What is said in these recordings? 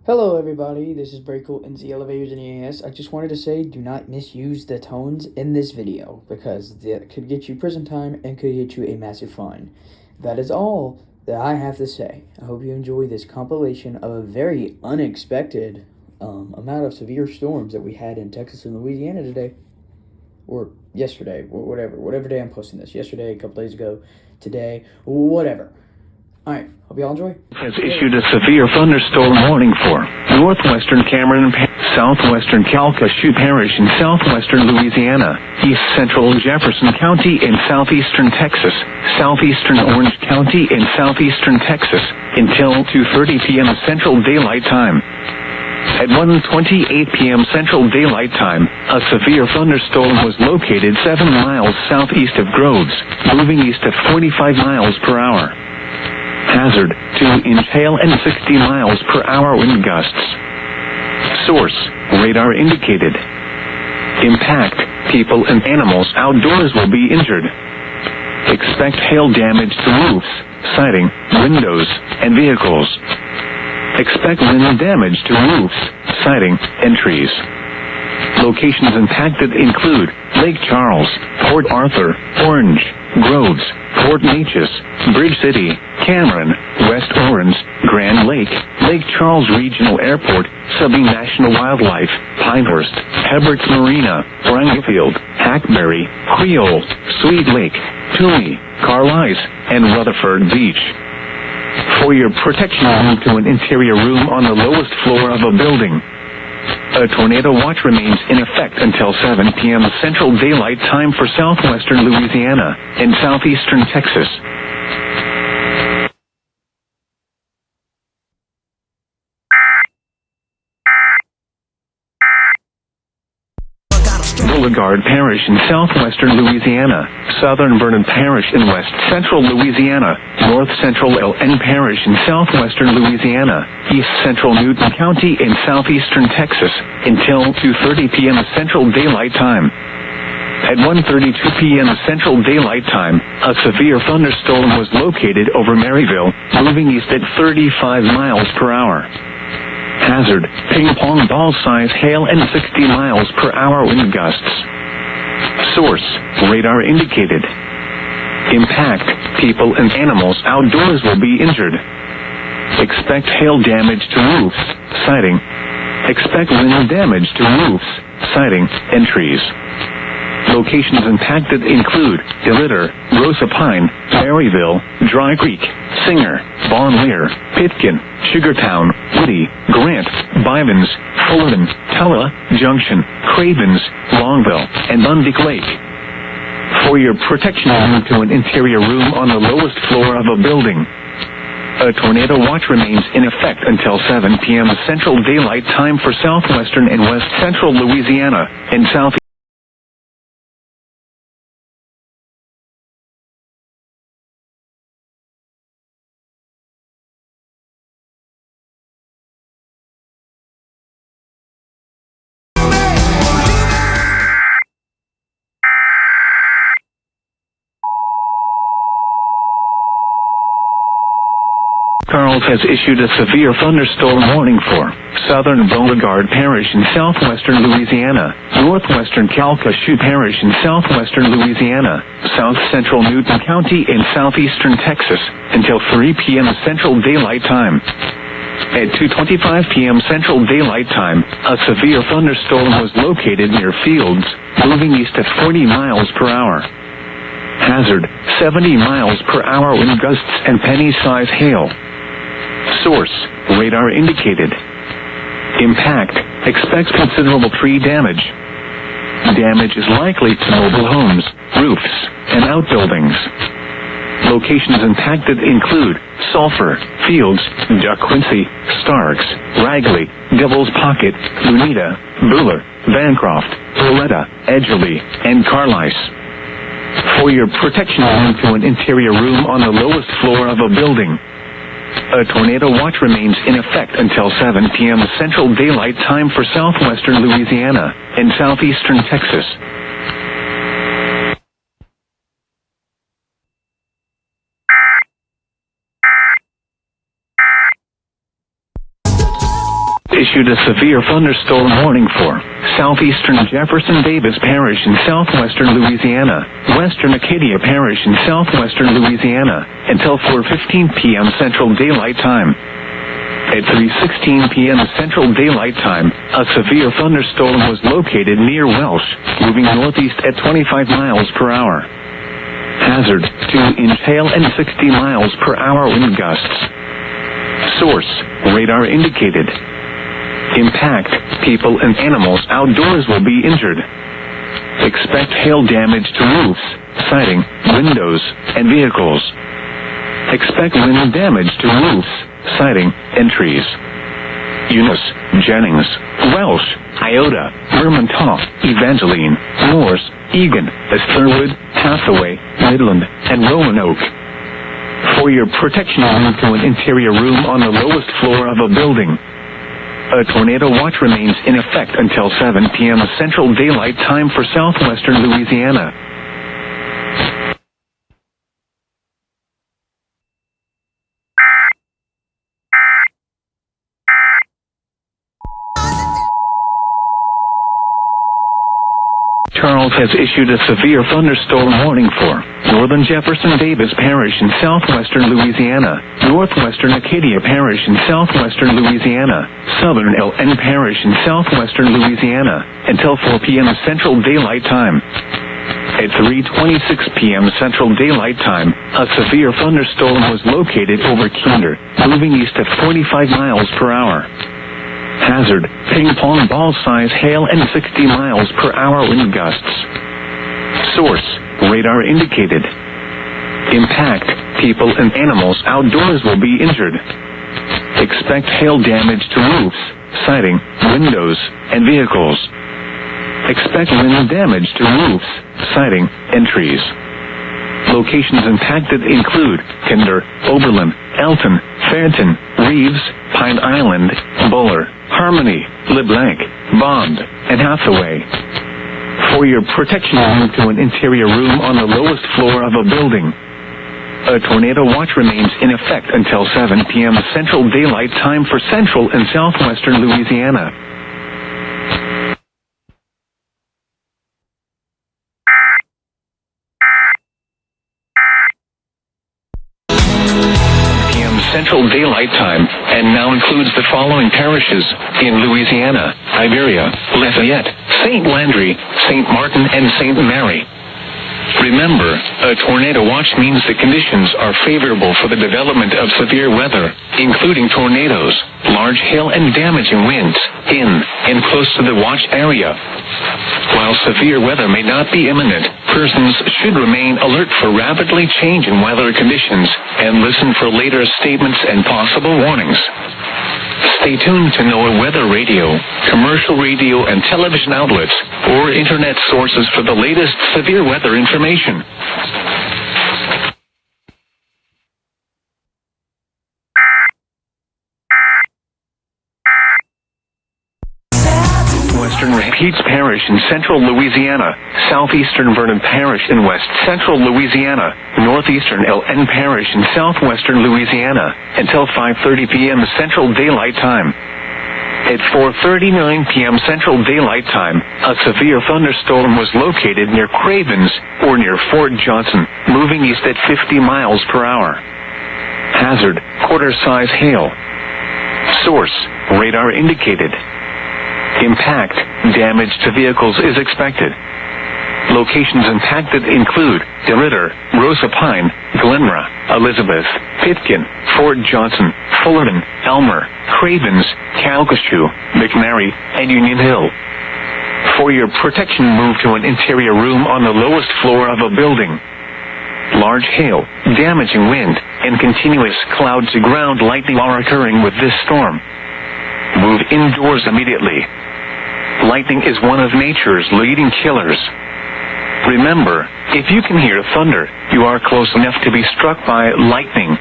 Hello everybody, this is Breakle in the Elevators and EAS. I just wanted to say do not misuse the tones in this video because that could get you prison time and could get you a massive fine. That is all that I have to say. I hope you enjoy this compilation of a very unexpected amount of severe storms that we had in Texas and Louisiana today. Or yesterday, whatever day I'm posting this. Yesterday, a couple days ago, today, whatever. Alright, hope y'all enjoy. Has issued a severe thunderstorm warning for northwestern Cameron, southwestern Calcasieu Parish in southwestern Louisiana, east central Jefferson County in southeastern Texas, southeastern Orange County in southeastern Texas, until 2:30 p.m. Central Daylight Time. At 1:28 p.m. Central Daylight Time, a severe thunderstorm was located 7 miles southeast of Groves, moving east at 45 miles per hour. Hazard, 2-inch hail and 60 miles per hour wind gusts. Source, radar indicated. Impact, people and animals outdoors will be injured. Expect hail damage to roofs, siding, windows, and vehicles. Expect wind damage to roofs, siding, and trees. Locations impacted include Lake Charles, Port Arthur, Orange, Groves, Fort Neches, Bridge City, Cameron, West Orange, Grand Lake, Lake Charles Regional Airport, Sabine National Wildlife, Pinehurst, Heberts Marina, Wranglefield, Hackberry, Creole, Sweet Lake, Toomey, Carlisle, and Rutherford Beach. For your protection, move to an interior room on the lowest floor of a building. A tornado watch remains in effect until 7 p.m. Central Daylight Time for southwestern Louisiana and southeastern Texas. Boulevard Parish in southwestern Louisiana, southern Vernon Parish in west central Louisiana, north central LN Parish in southwestern Louisiana, east central Newton County in southeastern Texas, until 2:30 p.m. Central Daylight Time. At 1:32 p.m. Central Daylight Time, a severe thunderstorm was located over Maryville, moving east at 35 miles per hour. Hazard, ping-pong ball-size hail and 60 miles per hour wind gusts. Source, radar indicated. Impact, people and animals outdoors will be injured. Expect hail damage to roofs, siding. Expect wind damage to roofs, siding, and trees. Locations impacted include DeRidder, Rosa Pine, Maryville, Dry Creek, Singer, Bon Lear, Pitkin, Sugartown, Woody, Grant, Bivens, Fullerton, Tulla, Junction, Cravens, Longville, and Mundic Lake. For your protection, move to an interior room on the lowest floor of a building. A tornado watch remains in effect until 7 p.m. Central Daylight Time for southwestern and west central Louisiana and south. Charles has issued a severe thunderstorm warning for southern Beauregard Parish in southwestern Louisiana, northwestern Calcasieu Parish in southwestern Louisiana, south central Newton County in southeastern Texas, until 3 p.m. Central Daylight Time. At 2:25 p.m. Central Daylight Time, a severe thunderstorm was located near Fields, moving east at 40 miles per hour. Hazard, 70 miles per hour wind gusts and penny-size hail. Source, radar indicated. Impact, expect considerable tree damage. Damage is likely to mobile homes, roofs, and outbuildings. Locations impacted include Sulphur, Fields, Duck Quincy, Starks, Ragley, Devil's Pocket, Lunita, Buller, Bancroft, Loretta, Edgerly, and Carlisle. For your protection, move to an interior room on the lowest floor of a building. A tornado watch remains in effect until 7 p.m. Central Daylight Time for southwestern Louisiana and southeastern Texas. issued a severe thunderstorm warning for southeastern Jefferson Davis Parish in southwestern Louisiana, western Acadia Parish in southwestern Louisiana, until 4:15 p.m. Central Daylight Time. At 3:16 p.m. Central Daylight Time, a severe thunderstorm was located near Welsh, moving northeast at 25 miles per hour. Hazard, 2-inch hail and 60 miles per hour wind gusts. Source, radar indicated. Impact, people and animals outdoors will be injured. Expect hail damage to roofs, siding, windows, and vehicles. Expect wind damage to roofs, siding, and trees. Eunice, Jennings, Welsh, Iota, Vermontot, Evangeline, Morse, Egan, Thurwood, Hathaway, Midland, and Roanoke. For your protection, move to an interior room on the lowest floor of a building. A tornado watch remains in effect until 7 p.m. Central Daylight Time for southwestern Louisiana. Charles has issued a severe thunderstorm warning for northern Jefferson Davis Parish in southwestern Louisiana, northwestern Acadia Parish in southwestern Louisiana, southern LN Parish in southwestern Louisiana, until 4 p.m. Central Daylight Time. At 3:26 p.m. Central Daylight Time, a severe thunderstorm was located over Kinder, moving east at 45 miles per hour. Hazard, ping-pong ball-size hail and 60 miles per hour wind gusts. Source, radar indicated. Impact, people and animals outdoors will be injured. Expect hail damage to roofs, siding, windows, and vehicles. Expect wind damage to roofs, siding, and trees. Locations impacted include Kinder, Oberlin, Elton, Fairton, Reeves, Pine Island, Buller, Harmony, LeBlanc, Bond, and Hathaway. For your protection, move to an interior room on the lowest floor of a building. A tornado watch remains in effect until 7 p.m. Central Daylight Time for central and southwestern Louisiana. Central Daylight Time, and now includes the following parishes in Louisiana: Iberia, Lafayette, St. Landry, St. Martin, and St. Mary. Remember, a tornado watch means the conditions are favorable for the development of severe weather, including tornadoes, large hail and damaging winds, in and close to the watch area. While severe weather may not be imminent, persons should remain alert for rapidly changing weather conditions and listen for later statements and possible warnings. Stay tuned to NOAA weather radio, commercial radio and television outlets, or internet sources for the latest severe weather information. Western Rapides Parish in central Louisiana, southeastern Vernon Parish in west central Louisiana, northeastern LN Parish in southwestern Louisiana, until 5:30 p.m. Central Daylight Time. At 4:39 p.m. Central Daylight Time, a severe thunderstorm was located near Cravens, or near Fort Johnson, moving east at 50 miles per hour. Hazard, quarter-size hail. Source, radar indicated. Impact, damage to vehicles is expected. Locations impacted include DeRidder, Rosa Pine, Glenra, Elizabeth, Pitkin, Fort Johnson, Fullerton, Elmer, Cravens, Calcasieu, McNary, and Union Hill. For your protection, move to an interior room on the lowest floor of a building. Large hail, damaging wind, and continuous cloud-to-ground lightning are occurring with this storm. Move indoors immediately. Lightning is one of nature's leading killers. Remember, if you can hear thunder, you are close enough to be struck by lightning.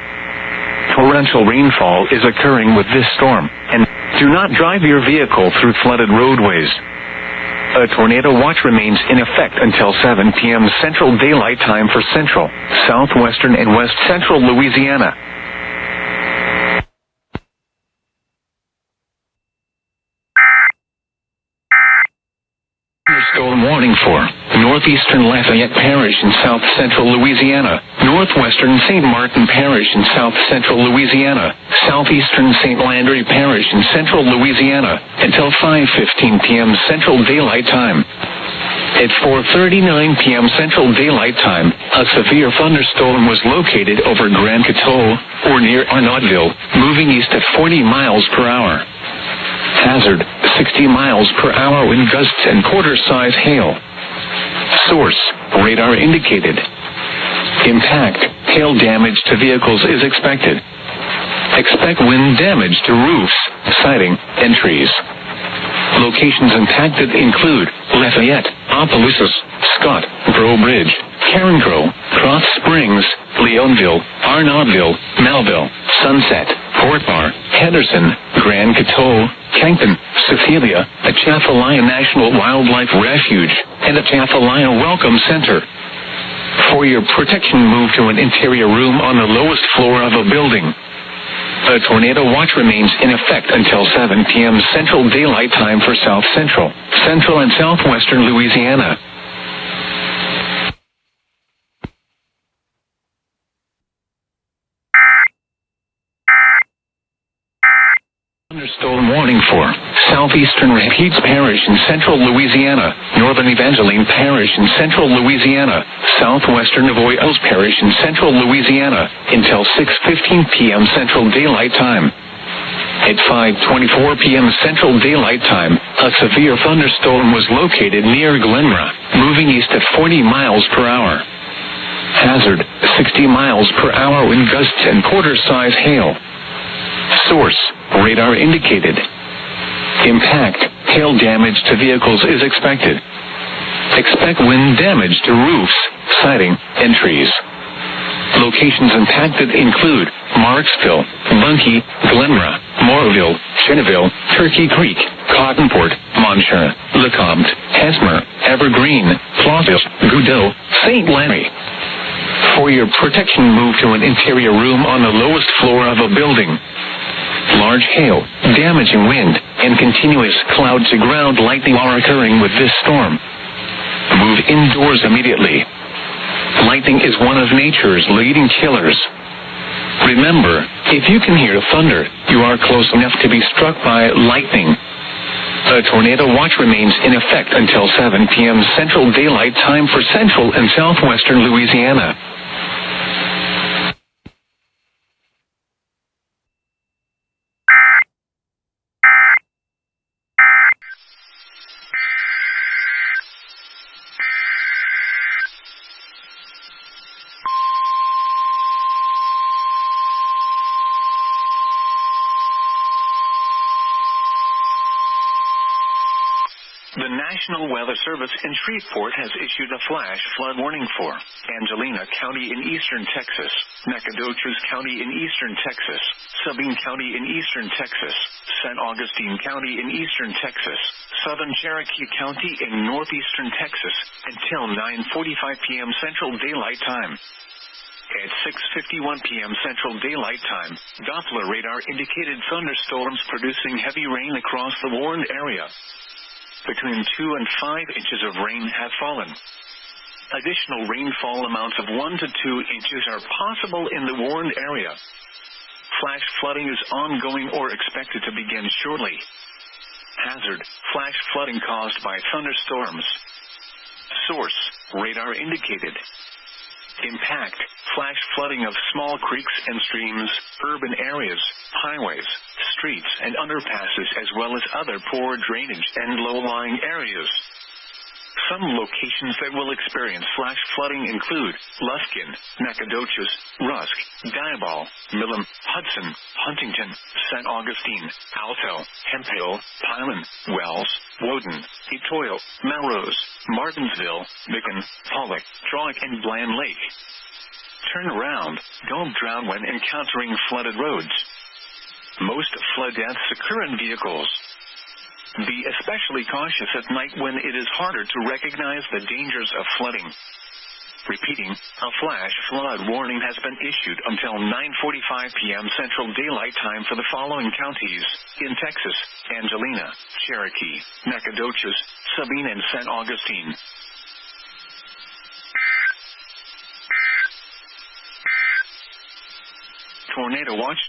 Torrential rainfall is occurring with this storm, and do not drive your vehicle through flooded roadways. A tornado watch remains in effect until 7 p.m. Central Daylight Time for central, southwestern, and west central Louisiana. thunderstorm warning for northeastern Lafayette Parish in south central Louisiana, northwestern St. Martin Parish in south central Louisiana, southeastern St. Landry Parish in central Louisiana, until 5:15 p.m. Central Daylight Time. At 4:39 p.m. Central Daylight Time, a severe thunderstorm was located over Grand Coteau, or near Arnaudville, moving east at 40 miles per hour. Hazard, 60 miles per hour wind gusts and quarter-size hail. Source, radar indicated. Impact, hail damage to vehicles is expected. Expect wind damage to roofs, siding, and trees. Locations impacted include Lafayette, Opelousas, Scott, Breaux Bridge, Carencro, Cross Springs, Leonville, Arnaudville, Melville, Sunset, Fort Bar, Henderson, Grand Coteau, Kempton, Cecilia, Atchafalaya National Wildlife Refuge, and Atchafalaya Welcome Center. For your protection, move to an interior room on the lowest floor of a building. A tornado watch remains in effect until 7 p.m. Central Daylight Time for South Central, Central and Southwestern Louisiana. Thunderstorm warning for southeastern Rapides Parish in central Louisiana, northern Evangeline Parish in central Louisiana, southwestern Avoyelles Parish in central Louisiana, until 6:15 p.m. Central Daylight Time. At 5:24 p.m. Central Daylight Time, a severe thunderstorm was located near Glenmora, moving east at 40 miles per hour. Hazard, 60 miles per hour wind gusts and quarter-size hail. Source, radar indicated. Impact, hail damage to vehicles is expected. Expect wind damage to roofs, siding, and trees. Locations impacted include Marksville, Bunkie, Glenmora, Moorville, Cheneville, Turkey Creek, Cottonport, Monshire, LeCompte, Hesmer, Evergreen, Plauville, Goudeau, St. Larry. For your protection, move to an interior room on the lowest floor of a building. Large hail, damaging wind, and continuous cloud-to-ground lightning are occurring with this storm. Move indoors immediately. Lightning is one of nature's leading killers. Remember, if you can hear thunder, you are close enough to be struck by lightning. A tornado watch remains in effect until 7 p.m. Central Daylight Time for central and southwestern Louisiana. The National Weather Service in Shreveport has issued a flash flood warning for Angelina County in eastern Texas, Nacogdoches County in eastern Texas, Sabine County in eastern Texas, San Augustine County in eastern Texas, southern Cherokee County in northeastern Texas, until 9:45 p.m. Central Daylight Time. At 6:51 p.m. Central Daylight Time, Doppler radar indicated thunderstorms producing heavy rain across the warned area. Between 2 and 5 inches of rain have fallen. Additional rainfall amounts of 1 to 2 inches are possible in the warned area. Flash flooding is ongoing or expected to begin shortly. Hazard, flash flooding caused by thunderstorms. Source, radar indicated. Impact, flash flooding of small creeks and streams, urban areas, highways, streets and underpasses, as well as other poor drainage and low-lying areas. Some locations that will experience flash flooding include Luskin, Nacogdoches, Rusk, Diabol, Milam, Hudson, Huntington, St. Augustine, Alto, Hemphill, Pilen, Wells, Woden, Etoile, Melrose, Martinsville, Macon, Pollock, Trolloc, and Bland Lake. Turn around, don't drown when encountering flooded roads. Most flood deaths occur in vehicles. Be especially cautious at night when it is harder to recognize the dangers of flooding. Repeating, a flash flood warning has been issued until 9:45 p.m. Central Daylight Time for the following counties in Texas: Angelina, Cherokee, Nacogdoches, Sabine, and San Augustine. Tornado watch.